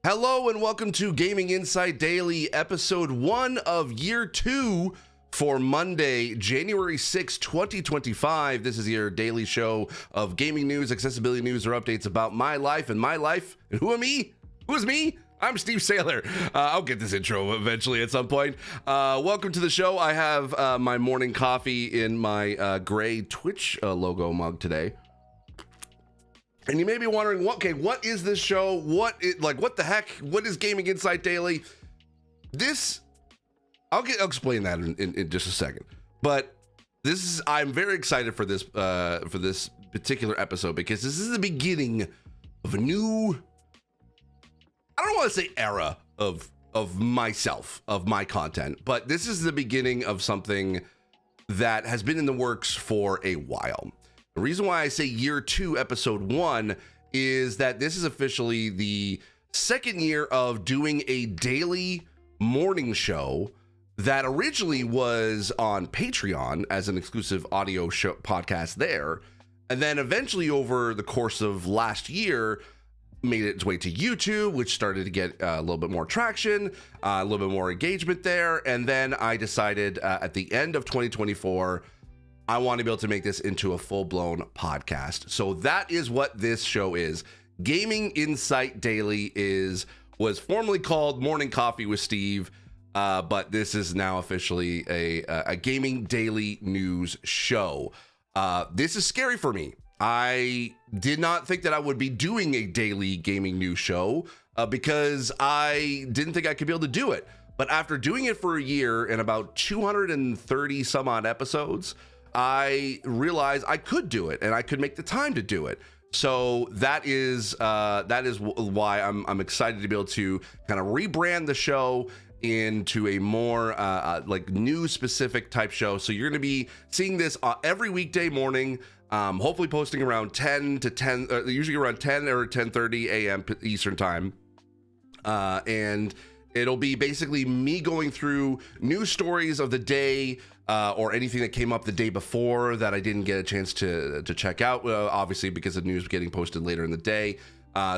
Hello and welcome to Gaming Insight Daily, episode 1 of year 2 for Monday, January 6, 2025. This is your daily show of gaming news, accessibility news, or updates about my life. And who am me? Who is me? I'm Steve Saylor. I'll get this intro eventually at some point. Welcome to the show. I have my morning coffee in my gray Twitch logo mug today. And you may be wondering, what is this show? What the heck? What is Gaming Insight Daily? I'll explain that in just a second. But I'm very excited for this particular episode because this is the beginning of a new, I don't want to say era of myself, of my content, but this is the beginning of something that has been in the works for a while. The reason why I say year 2, episode 1 is that this is officially the second year of doing a daily morning show that originally was on Patreon as an exclusive audio show podcast there. And then eventually over the course of last year, made its way to YouTube, which started to get a little bit more traction, a little bit more engagement there. And then I decided at the end of 2024, I want to be able to make this into a full-blown podcast. So that is what this show is. Gaming Insight Daily was formerly called Morning Coffee with Steve, but this is now officially a gaming daily news show. This is scary for me. I did not think that I would be doing a daily gaming news show because I didn't think I could be able to do it. But after doing it for a year and about 230 some odd episodes, I realized I could do it and I could make the time to do it. So that is why I'm excited to be able to kind of rebrand the show into a more like news specific type show. So you're going to be seeing this every weekday morning, hopefully posting around 10 to 10, usually around 10 or 10:30 a.m. Eastern time. And it'll be basically me going through news stories of the day, or anything that came up the day before that I didn't get a chance to check out, obviously because of news getting posted later in the day.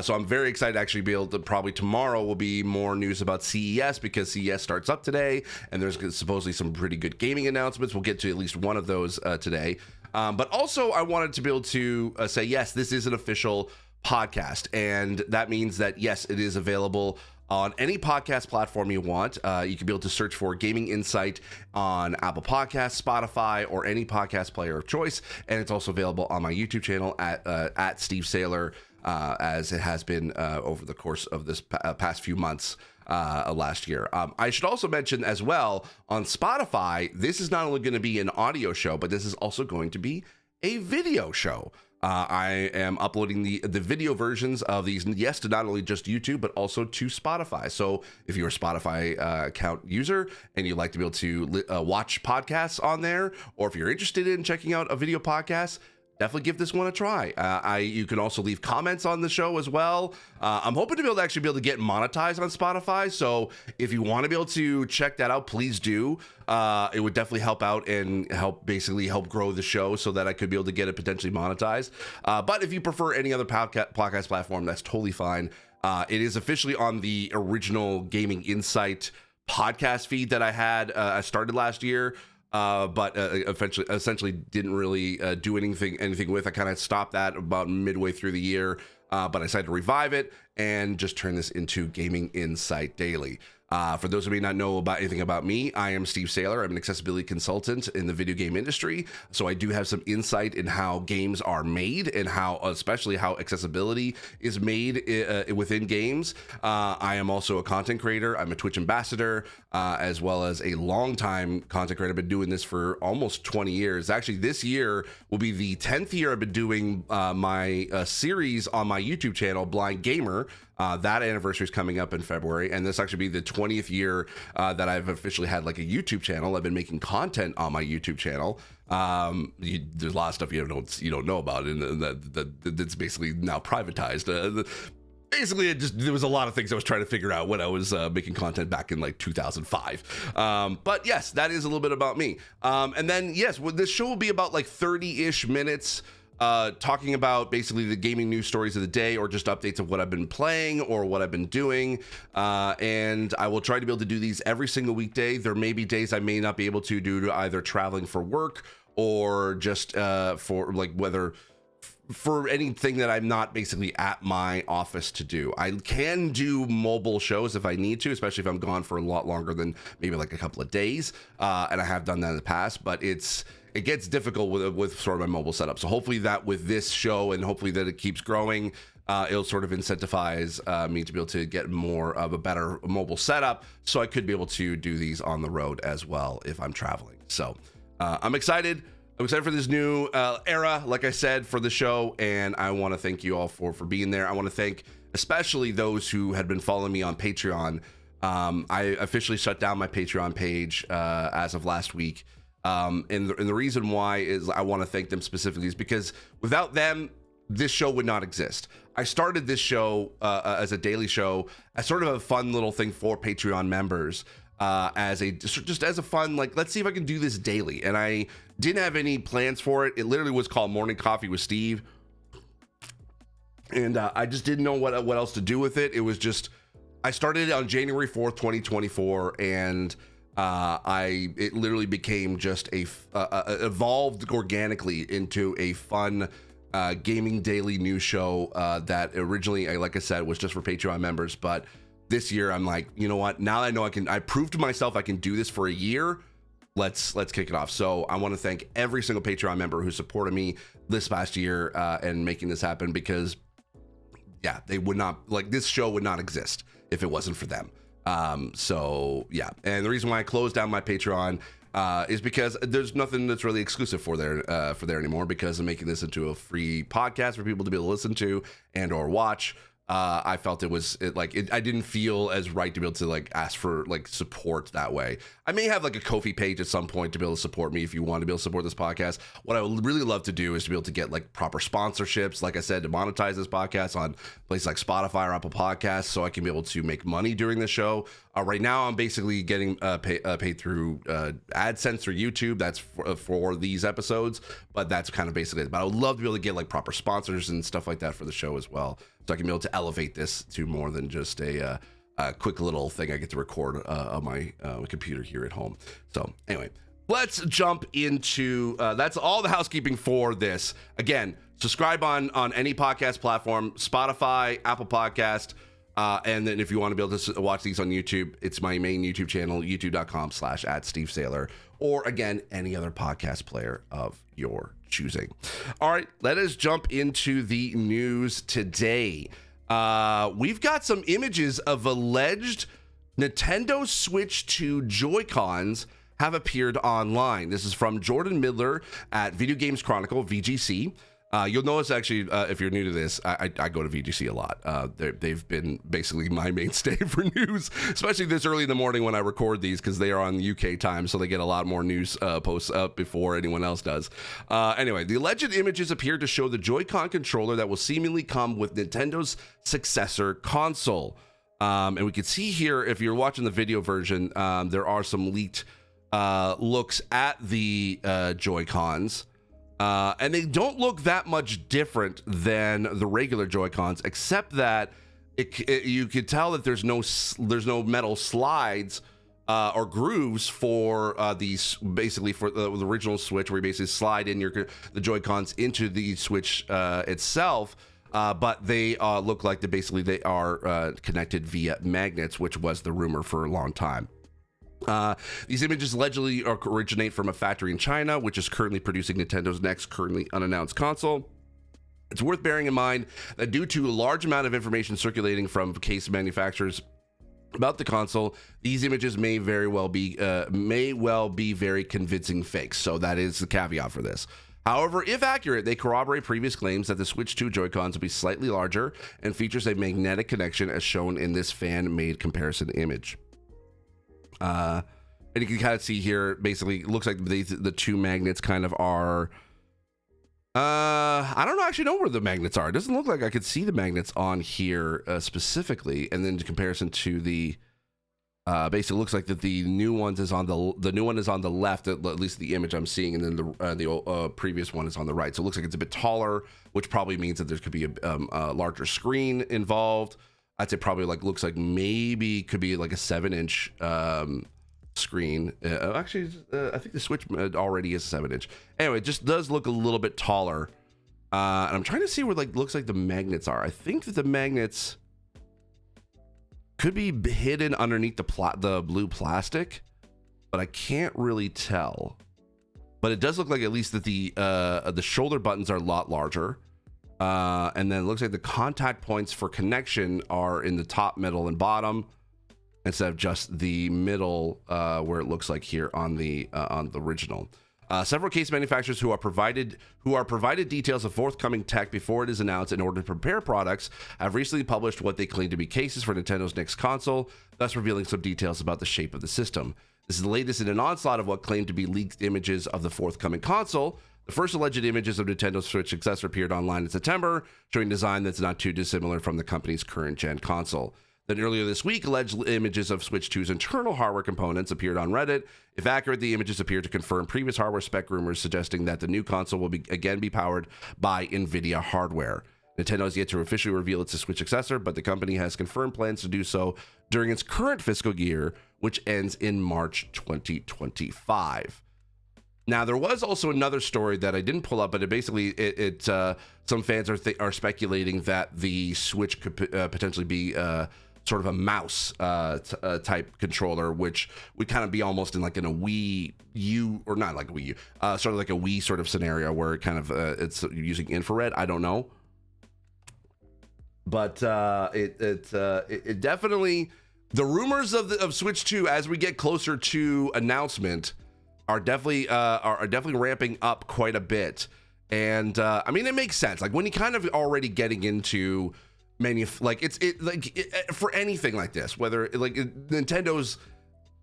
So I'm very excited to actually be able to, probably tomorrow will be more news about CES because CES starts up today and there's supposedly some pretty good gaming announcements. We'll get to at least one of those today. But also I wanted to be able to say, yes, this is an official podcast. And that means that, yes, it is available on any podcast platform you want. You can be able to search for Gaming Insight on Apple Podcasts, Spotify, or any podcast player of choice. And it's also available on my YouTube channel at Steve Saylor, as it has been over the course of this past few months last year. I should also mention as well, on Spotify, this is not only going to be an audio show, but this is also going to be a video show. I am uploading the video versions of these, yes, to not only just YouTube, but also to Spotify. So if you're a Spotify account user and you'd like to be able to watch podcasts on there, or if you're interested in checking out a video podcast, definitely give this one a try. You can also leave comments on the show as well. I'm hoping to be able to actually be able to get monetized on Spotify. So if you want to be able to check that out, please do. It would definitely help out and help grow the show so that I could be able to get it potentially monetized. But if you prefer any other podcast platform, that's totally fine. It is officially on the original Gaming Insight podcast feed that I had. I started last year. But essentially didn't really do anything with. I kind of stopped that about midway through the year, but I decided to revive it and just turn this into Gaming Insight Daily. For those who may not know anything about me, I am Steve Saylor. I'm an accessibility consultant in the video game industry. So I do have some insight in how games are made and especially how accessibility is made within games. I am also a content creator. I'm a Twitch ambassador, as well as a longtime content creator. I've been doing this for almost 20 years. Actually, this year will be the 10th year I've been doing my series on my YouTube channel, Blind Gamer. That anniversary is coming up in February, and this actually be the 20th year that I've officially had like a YouTube channel. I've been making content on my YouTube channel. There's a lot of stuff you don't know about, and that's basically now privatized. Basically, there was a lot of things I was trying to figure out when I was making content back in like 2005. But yes, that is a little bit about me. And then yes, this show will be about like 30-ish minutes talking about basically the gaming news stories of the day, or just updates of what I've been playing or what I've been doing. And I will try to be able to do these every single weekday. There may be days I may not be able to due to either traveling for work or just for like whether for anything that I'm not basically at my office to do. I can do mobile shows if I need to, especially if I'm gone for a lot longer than maybe like a couple of days. And I have done that in the past, but it gets difficult with sort of my mobile setup. So hopefully that with this show, and hopefully that it keeps growing, it'll sort of incentivize me to be able to get more of a better mobile setup, so I could be able to do these on the road as well if I'm traveling. So I'm excited. I'm excited for this new era, like I said, for the show, and I want to thank you all for being there. I want to thank especially those who had been following me on Patreon. I officially shut down my Patreon page as of last week. And the reason why is I want to thank them specifically is because without them, this show would not exist. I started this show as a daily show, as sort of a fun little thing for Patreon members, as a fun, like, let's see if I can do this daily. And I didn't have any plans for it. It literally was called Morning Coffee with Steve. And I just didn't know what else to do with it. It was just, I started it on January 4th, 2024. And it literally became just evolved organically into a fun gaming daily news show that originally, like I said, was just for Patreon members. But this year I'm like, you know what, now I know I proved to myself I can do this for a year. Let's kick it off. So I want to thank every single Patreon member who supported me this past year and making this happen, because yeah, they would not, like, this show would not exist if it wasn't for them. So yeah, and the reason why I closed down my Patreon is because there's nothing that's really exclusive for there anymore, because I'm making this into a free podcast for people to be able to listen to and or watch. I felt I didn't feel as right to be able to like ask for like support that way. I may have like a Ko-fi page at some point to be able to support me if you want to be able to support this podcast. What I would really love to do is to be able to get like proper sponsorships, like I said, to monetize this podcast on places like Spotify or Apple Podcasts, so I can be able to make money during the show. Right now, I'm basically getting paid through AdSense or YouTube. That's for these episodes, but that's kind of basically it. But I would love to be able to get like proper sponsors and stuff like that for the show as well, so I can be able to elevate this to more than just a quick little thing I get to record on my computer here at home. So anyway, let's jump into that's all the housekeeping for this. Again, subscribe on any podcast platform, Spotify, Apple Podcast. And then if you want to be able to watch these on YouTube, it's my main YouTube channel, youtube.com/@SteveSaylor, or again, any other podcast player of your choosing. All right, let us jump into the news today. We've got some images of alleged Nintendo Switch 2 Joy-Cons have appeared online. This is from Jordan Midler at Video Games Chronicle, VGC. You'll notice, actually, if you're new to this, I go to VGC a lot. They've been basically my mainstay for news, especially this early in the morning when I record these, because they are on UK time, so they get a lot more news posts up before anyone else does. Anyway, the alleged images appear to show the Joy-Con controller that will seemingly come with Nintendo's successor console. And we can see here, if you're watching the video version, there are some leaked looks at the Joy-Cons. And they don't look that much different than the regular Joy-Cons, except that you could tell that there's no metal slides or grooves for these, basically for the original Switch, where you basically slide in the Joy-Cons into the Switch itself. But they look like they are connected via magnets, which was the rumor for a long time. These images allegedly originate from a factory in China, which is currently producing Nintendo's next currently unannounced console. It's worth bearing in mind that due to a large amount of information circulating from case manufacturers about the console, these images may well be very convincing fakes. So that is the caveat for this. However, if accurate, they corroborate previous claims that the Switch 2 Joy-Cons will be slightly larger and features a magnetic connection, as shown in this fan-made comparison image. And you can kind of see here, basically, it looks like the two magnets kind of are, I don't actually know where the magnets are. It doesn't look like I could see the magnets on here specifically. And then in comparison to the Basically, it looks like that the new one is on the left, at least the image I'm seeing, and then the previous one is on the right. So it looks like it's a bit taller, which probably means that there could be a larger screen involved. I'd say probably looks like maybe could be like a 7-inch screen. Actually, I think the Switch already is a 7-inch. Anyway, it just does look a little bit taller. And I'm trying to see where looks like the magnets are. I think that the magnets could be hidden underneath the blue plastic, but I can't really tell. But it does look like at least that the shoulder buttons are a lot larger, and then it looks like the contact points for connection are in the top, middle, and bottom instead of just the middle, where it looks like here on the original. Several case manufacturers who are provided details of forthcoming tech before it is announced in order to prepare products have recently published what they claim to be cases for Nintendo's next console, thus revealing some details about the shape of the system. This is the latest in an onslaught of what claimed to be leaked images of the forthcoming console. The first alleged images of Nintendo's Switch successor appeared online in September, showing design that's not too dissimilar from the company's current gen console. Then earlier this week, alleged images of Switch 2's internal hardware components appeared on Reddit. If accurate, the images appear to confirm previous hardware spec rumors suggesting that the new console will again be powered by NVIDIA hardware. Nintendo has yet to officially reveal its Switch successor, but the company has confirmed plans to do so during its current fiscal year, which ends in March 2025. Now, there was also another story that I didn't pull up, but some fans are speculating that the Switch could potentially be sort of a mouse type controller, which would kind of be almost in a Wii U, or not like a Wii U, sort of like a Wii sort of scenario where it kind of it's using infrared. I don't know, but it definitely, the rumors of Switch 2 as we get closer to announcement are definitely ramping up quite a bit, and I mean, it makes sense. When you kind of already getting into for anything like this, whether Nintendo's,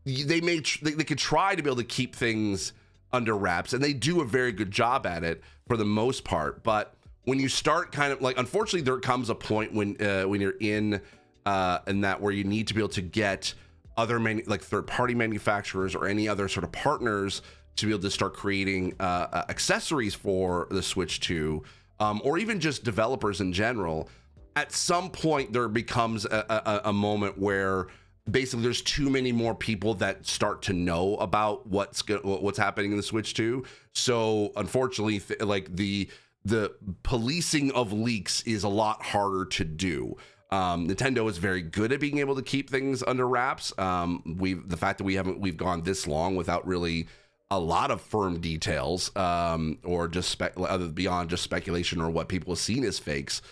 they could try to be able to keep things under wraps, and they do a very good job at it for the most part. But when you start kind of unfortunately, there comes a point when you're in that where you need to be able to get other third-party manufacturers or any other sort of partners to be able to start creating accessories for the Switch 2, or even just developers in general. At some point, there becomes a moment where basically there's too many more people that start to know about what's happening in the Switch 2. So unfortunately, the policing of leaks is a lot harder to do. Nintendo is very good at being able to keep things under wraps. The fact that we've gone this long without really a lot of firm details, or just beyond just speculation or what people have seen as fakes.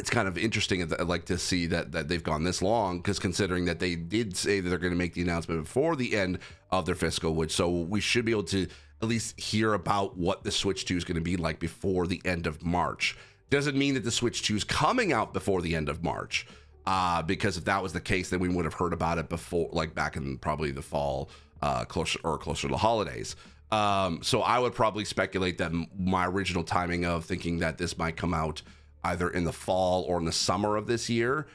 It's kind of interesting. I'd like to see that they've gone this long, because considering that they did say that they're going to make the announcement before the end of their fiscal, so we should be able to at least hear about what the Switch 2 is going to be like before the end of March. Doesn't mean that the Switch 2 is coming out before the end of March, because if that was the case, then we would have heard about it before, back in probably the fall, closer to the holidays. So I would probably speculate that my original timing of thinking that this might come out either in the fall or in the summer of this year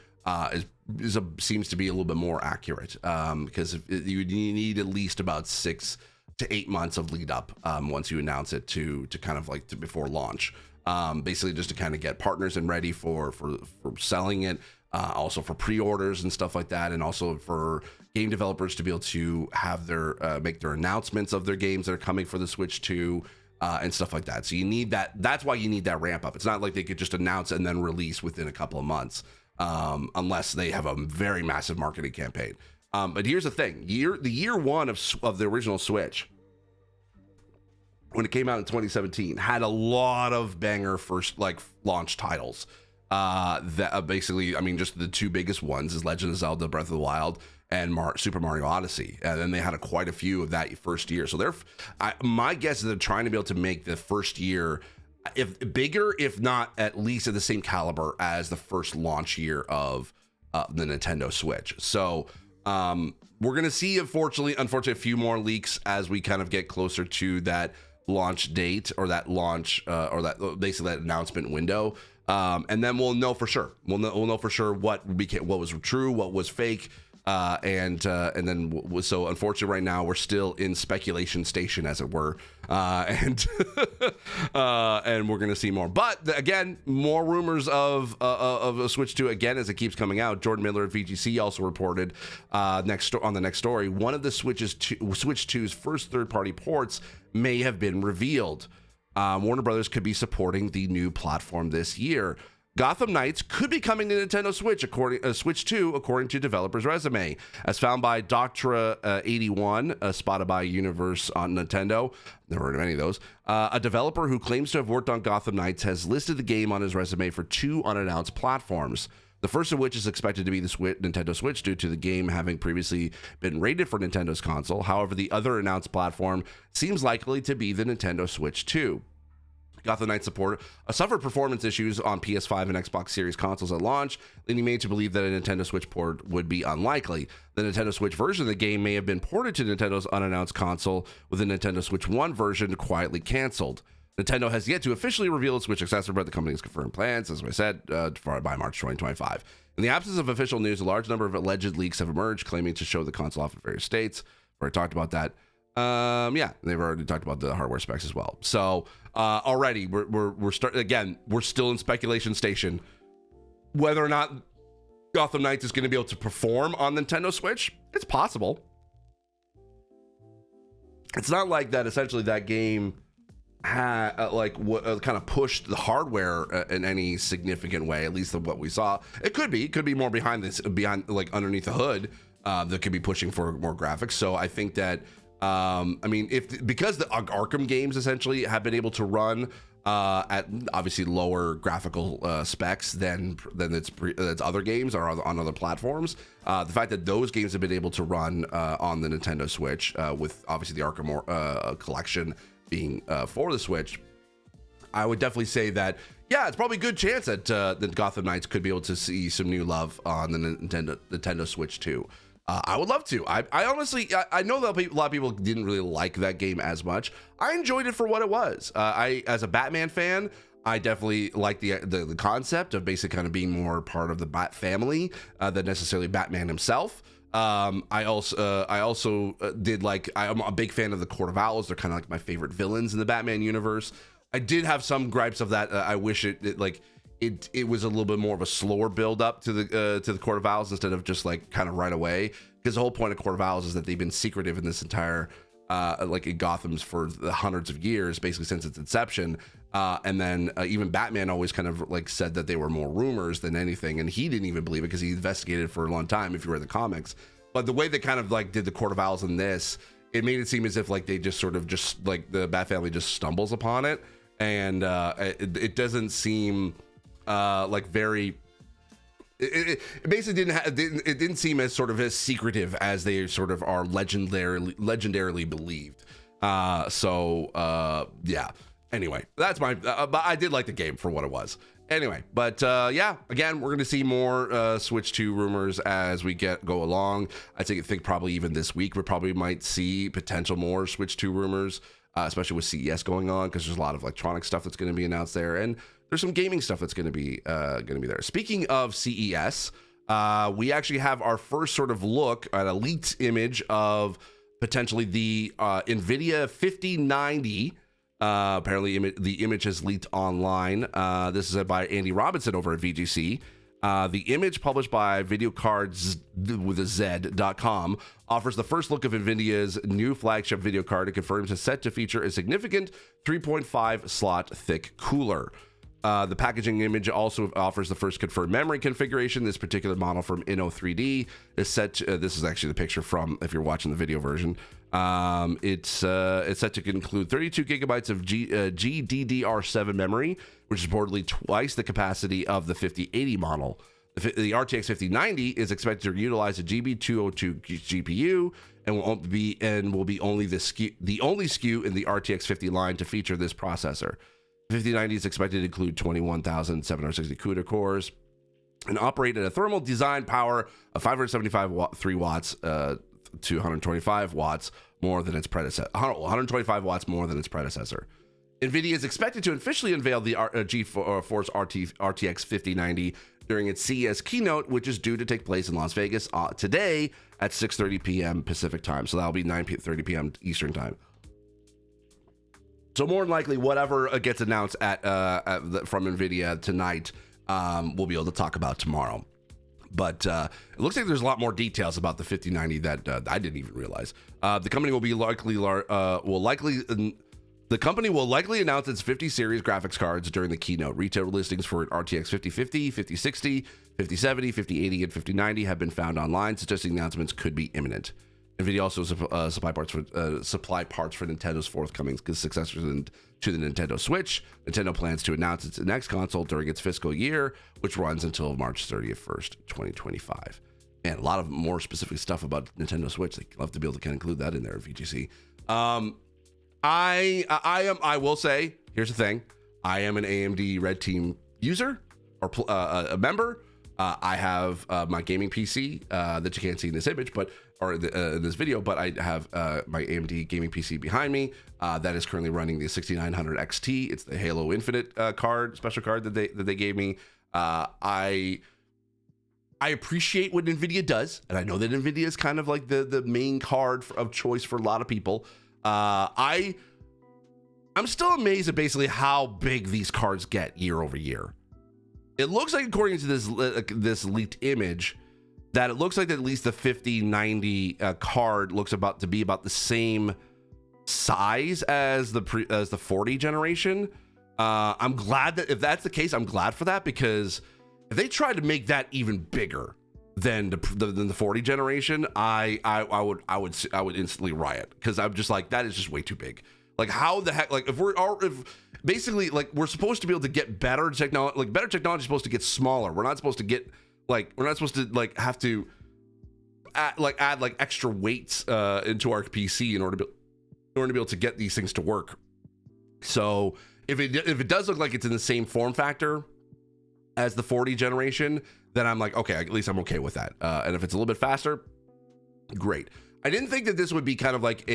seems to be a little bit more accurate, because you need at least about 6 to 8 months of lead up once you announce it to kind of before launch, basically just to kind of get partners and ready for selling it, also for pre-orders and stuff like that, and also for game developers to be able to have their make their announcements of their games that are coming for the Switch 2. And stuff like that. So you need that. That's why you need that ramp up. It's not like they could just announce and then release within a couple of months, unless they have a very massive marketing campaign. But here's the thing: the year one of the original Switch, when it came out in 2017, had a lot of banger first launch titles. That basically, I mean, just the two biggest ones is Legend of Zelda: Breath of the Wild and Super Mario Odyssey, and then they had quite a few of that first year. So my guess is they're trying to be able to make the first year if bigger, if not at least at the same caliber as the first launch year of the Nintendo Switch. So we're gonna see, unfortunately, a few more leaks as we kind of get closer to that launch date, or that launch or that basically that announcement window. And then we'll know for sure. We'll know for sure what was true, what was fake, And then so unfortunately right now we're still in speculation station, as it were, and we're gonna see more. But again, more rumors of a Switch 2 again as it keeps coming out. Jordan Miller at VGC also reported on the next story, one of the Switch 2's first third-party ports may have been revealed. Warner Brothers could be supporting the new platform this year. Gotham Knights could be coming to Nintendo Switch, Switch 2, according to developer's resume. As found by Doctra81, spotted by Universe on Nintendo, never heard of any of those, a developer who claims to have worked on Gotham Knights has listed the game on his resume for 2 unannounced platforms. The first of which is expected to be the Nintendo Switch due to the game having previously been rated for Nintendo's console. However, the other announced platform seems likely to be the Nintendo Switch 2. Gotham Knights suffered performance issues on PS5 and Xbox Series consoles at launch, leading many to believe that a Nintendo Switch port would be unlikely. The Nintendo Switch version of the game may have been ported to Nintendo's unannounced console, with the Nintendo Switch 1 version quietly canceled. Nintendo has yet to officially reveal its Switch successor, but the company has confirmed plans, as I said, by March 2025. In the absence of official news, a large number of alleged leaks have emerged, claiming to show the console off in various states. We've already talked about that. They've already talked about the hardware specs as well. So already we're starting again. We're still in speculation station whether or not Gotham Knights is going to be able to perform on Nintendo Switch. It's possible. It's not like that. Essentially, that game had kind of pushed the hardware in any significant way. At least of what we saw. It could be more behind like underneath the hood that could be pushing for more graphics. So I think that. Because the Arkham games essentially have been able to run at obviously lower graphical specs than its other games or on other platforms, the fact that those games have been able to run on the Nintendo Switch, with obviously the Arkham collection being for the Switch, I would definitely say that it's probably a good chance that Gotham Knights could be able to see some new love on the Nintendo Switch 2. I would love to. I honestly, I know that a lot of people didn't really like that game as much. I enjoyed it for what it was. As a Batman fan, I definitely like the concept of basically kind of being more part of the Bat family than necessarily Batman himself. I also did like, I'm a big fan of the Court of Owls. They're kind of like my favorite villains in the Batman universe. I did have some gripes of that. I wish it was a little bit more of a slower build up to the Court of Owls instead of just like kind of right away, because the whole point of Court of Owls is that they've been secretive in this entire in Gotham's for the hundreds of years, basically since its inception. And then even Batman always kind of like said that they were more rumors than anything, and he didn't even believe it because he investigated for a long time if you read the comics. But the way they kind of like did the Court of Owls in this, it made it seem as if like they just sort of just like the Bat family just stumbles upon it, and it doesn't seem like very. It basically didn't seem as sort of as secretive as they sort of are legendarily believed. Yeah. Anyway, that's my. But I did like the game for what it was. Anyway, but again, we're gonna see more Switch 2 rumors as we go along. I think probably even this week we probably might see potential more Switch 2 rumors, especially with CES going on, because there's a lot of electronic stuff that's going to be announced there, and there's some gaming stuff that's going to be there. Speaking of CES, we actually have our first sort of look at a leaked image of potentially the NVIDIA 5090. Apparently, the image has leaked online. This is by Andy Robinson over at VGC. The image, published by videocards.com, offers the first look of NVIDIA's new flagship video card. It confirms it's set to feature a significant 3.5 slot thick cooler. The packaging image also offers the first confirmed memory configuration. This particular model from Inno3D is set to, this is actually the picture from, if you're watching the video version. It's set to include 32 gigabytes of GDDR7 memory, which is reportedly twice the capacity of the 5080 model. The RTX 5090 is expected to utilize a GB202 GPU and will be only the only SKU in the RTX 50 line to feature this processor. 5090 is expected to include 21,760 CUDA cores and operate at a thermal design power of 575 watts to 125 watts more than its predecessor. 125 watts more than its predecessor. NVIDIA is expected to officially unveil the GeForce RTX 5090 during its CES keynote, which is due to take place in Las Vegas today at 6:30 p.m. Pacific time. So that'll be 9:30 p.m. Eastern time. So more than likely, whatever gets announced from NVIDIA tonight, we'll be able to talk about tomorrow. But it looks like there's a lot more details about the 5090 that I didn't even realize. The company will likely announce its 50 series graphics cards during the keynote. Retail listings for RTX 5050, 5060, 5070, 5080, and 5090 have been found online, suggesting the announcements could be imminent. NVIDIA also supply parts for Nintendo's forthcoming successors to the Nintendo Switch. Nintendo plans to announce its next console during its fiscal year, which runs until March 31st, 2025. And a lot of more specific stuff about Nintendo Switch. They'd love to be able to kind of include that in there at VGC. I will say, here's the thing. I am an AMD Red Team user or a member. I have my gaming PC that you can't see in this image, in this video, but I have my AMD gaming PC behind me that is currently running the 6900 XT. It's the Halo Infinite special card that they gave me. I appreciate what NVIDIA does, and I know that NVIDIA is kind of like the main card of choice for a lot of people. I'm still amazed at basically how big these cards get year over year. It looks like, according to this leaked image, that it looks like at least the 5090 card looks to be about the same size as the 40 generation. I'm glad that if that's the case, I'm glad for that, because if they tried to make that even bigger than the 40 generation, I would instantly riot, because I'm just like, that is just way too big. Like, how the heck, like, if basically, like, we're supposed to be able to get better technology, like, better technology is supposed to get smaller. We're not supposed to get, like, have to add extra weights into our PC in order to be able to get these things to work. So if it does look like it's in the same form factor as the 40 generation, then I'm like, okay, at least I'm okay with that. And if it's a little bit faster, great. I didn't think that this would be kind of like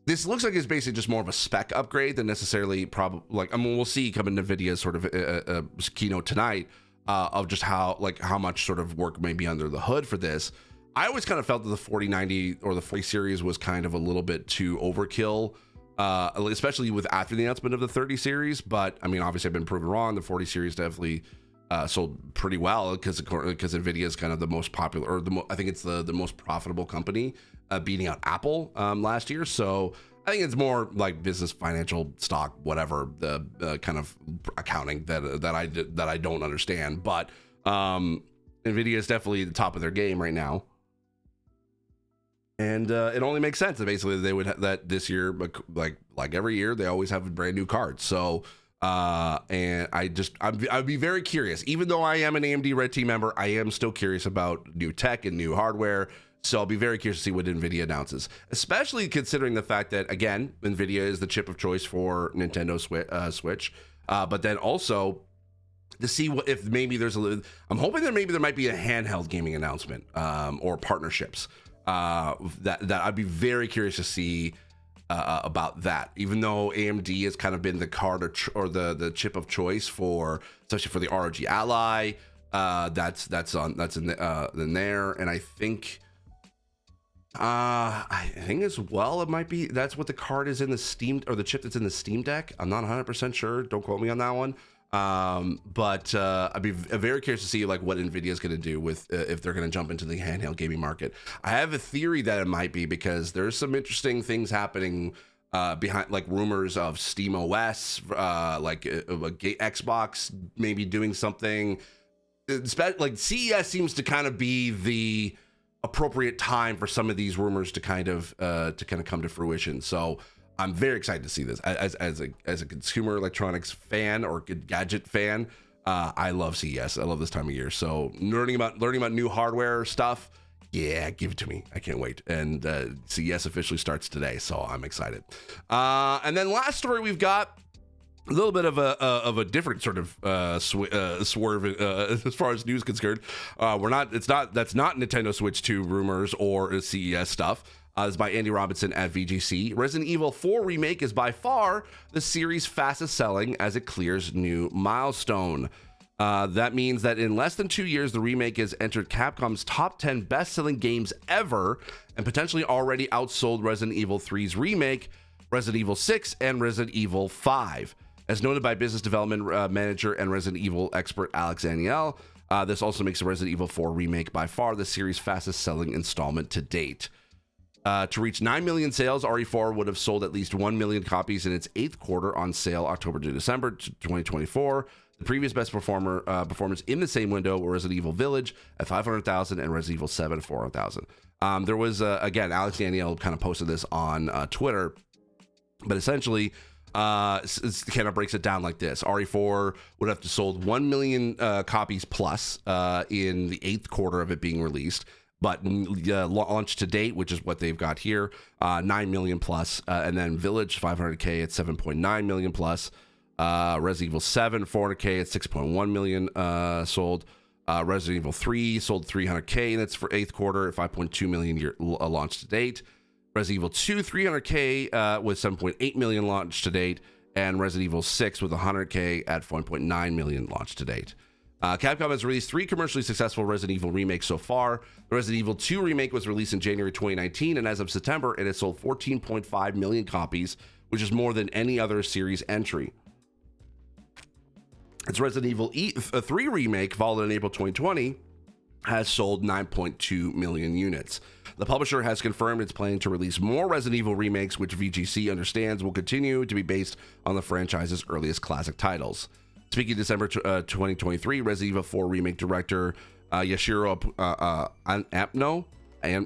this looks like it's basically just more of a spec upgrade than necessarily we'll see coming to NVIDIA's sort of keynote tonight of just how much sort of work may be under the hood for this. I always kind of felt that the 4090 or the 40 series was kind of a little bit too overkill, especially after the announcement of the 30 series. But I mean, obviously I've been proven wrong. The 40 series definitely sold pretty well because NVIDIA is kind of the most popular, or I think it's the most profitable company, beating out Apple last year. So I think it's more like business, financial, stock, whatever, the kind of accounting that I don't understand. But NVIDIA is definitely the top of their game right now. And it only makes sense that basically they would have that this year, like every year, they always have a brand new card. So and I'd be very curious. Even though I am an AMD Red Team member, I am still curious about new tech and new hardware. So I'll be very curious to see what NVIDIA announces, especially considering the fact that, again, NVIDIA is the chip of choice for Nintendo Switch. But then also to see if maybe I'm hoping that maybe there might be a handheld gaming announcement or partnerships that I'd be very curious to see about that. Even though AMD has kind of been the card or the chip of choice especially for the ROG Ally, that's in there, and I think as well it might be that's what the card is in the Steam, or the chip that's in the Steam Deck. I'm not 100% sure. Don't quote me on that one. But I'd be very curious to see what NVIDIA is going to do with if they're going to jump into the handheld gaming market. I have a theory that it might be, because there's some interesting things happening behind, like rumors of Steam OS, Xbox maybe doing something. Like CES seems to kind of be the appropriate time for some of these rumors to kind of come to fruition. So I'm very excited to see this as a consumer electronics fan or gadget fan. I love CES. I love this time of year. So learning about new hardware stuff, yeah, give it to me. I can't wait. And CES officially starts today, so I'm excited. And then last story we've got a little bit of a different sort of swerve as far as news concerned. That's not Nintendo Switch 2 rumors or CES stuff. It's by Andy Robinson at VGC. Resident Evil 4 Remake is by far the series' fastest selling as it clears new milestone. That means that in less than 2 years, the remake has entered Capcom's top 10 best-selling games ever and potentially already outsold Resident Evil 3's remake, Resident Evil 6, and Resident Evil 5. As noted by business development manager and Resident Evil expert Alex Aniel, this also makes the Resident Evil 4 remake by far the series' fastest-selling installment to date. To reach 9 million sales, RE4 would have sold at least 1 million copies in its 8th quarter on sale October to December 2024. The previous best performance in the same window were Resident Evil Village at 500,000 and Resident Evil 7 at 400,000. There was, again, Alex Daniel kind of posted this on Twitter, but essentially, it kind of breaks it down like this. RE4 would have to sold 1 million copies plus in the 8th quarter of it being released. But launch to date, which is what they've got here, 9 million plus, and then Village 500K at 7.9 million plus. Resident Evil 7 400K at 6.1 million sold. Resident Evil 3 sold 300K, and that's for 8th quarter at 5.2 million launch to date. Resident Evil 2 300K with 7.8 million launch to date, and Resident Evil 6 with 100K at 1.9 million launch to date. Capcom has released 3 commercially successful Resident Evil remakes so far. The Resident Evil 2 remake was released in January 2019, and as of September, it has sold 14.5 million copies, which is more than any other series entry. Its Resident Evil 3 remake, followed in April 2020, has sold 9.2 million units. The publisher has confirmed it's planning to release more Resident Evil remakes, which VGC understands will continue to be based on the franchise's earliest classic titles. Speaking of December 2023, Resident Evil 4 remake director Yashiro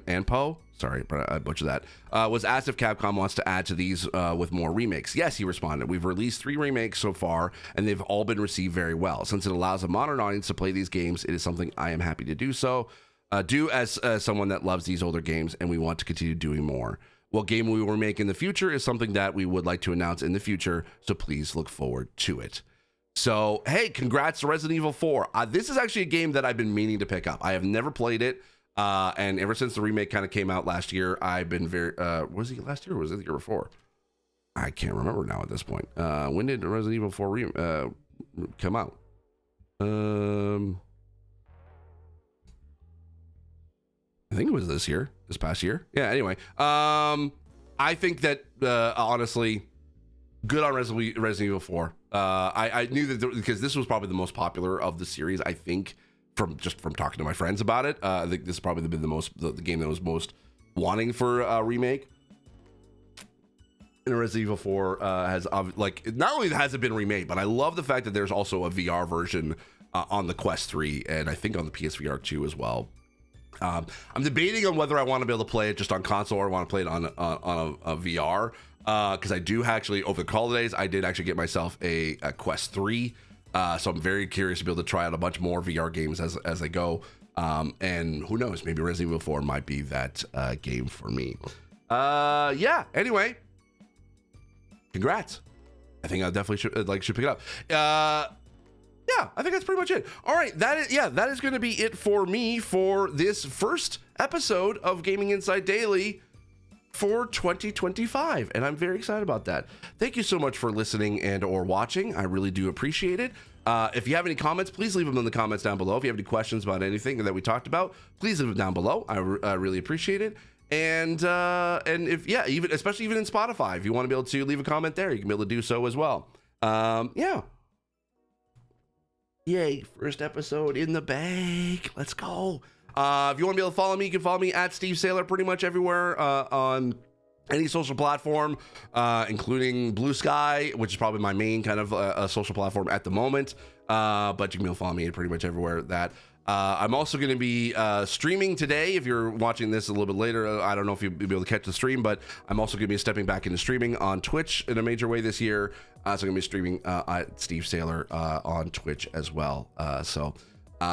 Anpo, sorry, I butchered that, was asked if Capcom wants to add to these with more remakes. Yes, he responded. We've released 3 remakes so far, and they've all been received very well. Since it allows a modern audience to play these games, it is something I am happy to do so. As someone that loves these older games, and we want to continue doing more. What game we will make in the future is something that we would like to announce in the future, so please look forward to it. So, hey, congrats to Resident Evil 4. This is actually a game that I've been meaning to pick up. I have never played it, and ever since the remake kind of came out last year, I've been very... was it last year or was it the year before? I can't remember now at this point. When did Resident Evil 4 come out? I think it was this past year. Yeah, anyway. I think that, honestly, good on Resident Evil 4. I knew that because this was probably the most popular of the series, I think, from talking to my friends about it. I think this has probably been the game that was most wanting for a remake. And Resident Evil 4 has, not only has it been remade, but I love the fact that there's also a VR version on the Quest 3, and I think on the PSVR 2 as well. I'm debating on whether I want to be able to play it just on console or I want to play it on a VR. Because I do actually, over the holidays, I did actually get myself a Quest 3. So I'm very curious to be able to try out a bunch more VR games as I go. And who knows, maybe Resident Evil 4 might be that game for me. Yeah, anyway. Congrats. I think I definitely should pick it up. Yeah, I think that's pretty much it. All right, that is going to be it for me for this first episode of Gaming Insight Daily for 2025, and I'm very excited about that. Thank you so much for listening and or watching. I really do appreciate it. If you have any comments, please leave them in the comments down below. If you have any questions about anything that we talked about, please leave them down below. I really appreciate it. And if especially in Spotify, if you want to be able to leave a comment there, you can be able to do so as well. Yeah. Yay, first episode in the bag. Let's go. If you want to be able to follow me, you can follow me at Steve Saylor pretty much everywhere on any social platform, including Blue Sky, which is probably my main kind of social platform at the moment. But you can be able to follow me pretty much everywhere that. I'm also going to be streaming today. If you're watching this a little bit later, I don't know if you'll be able to catch the stream, but I'm also going to be stepping back into streaming on Twitch in a major way this year. So I'm going to be streaming at Steve Saylor on Twitch as well. So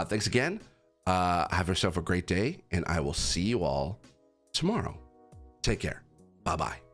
thanks again. Have yourself a great day, and I will see you all tomorrow. Take care. Bye-bye.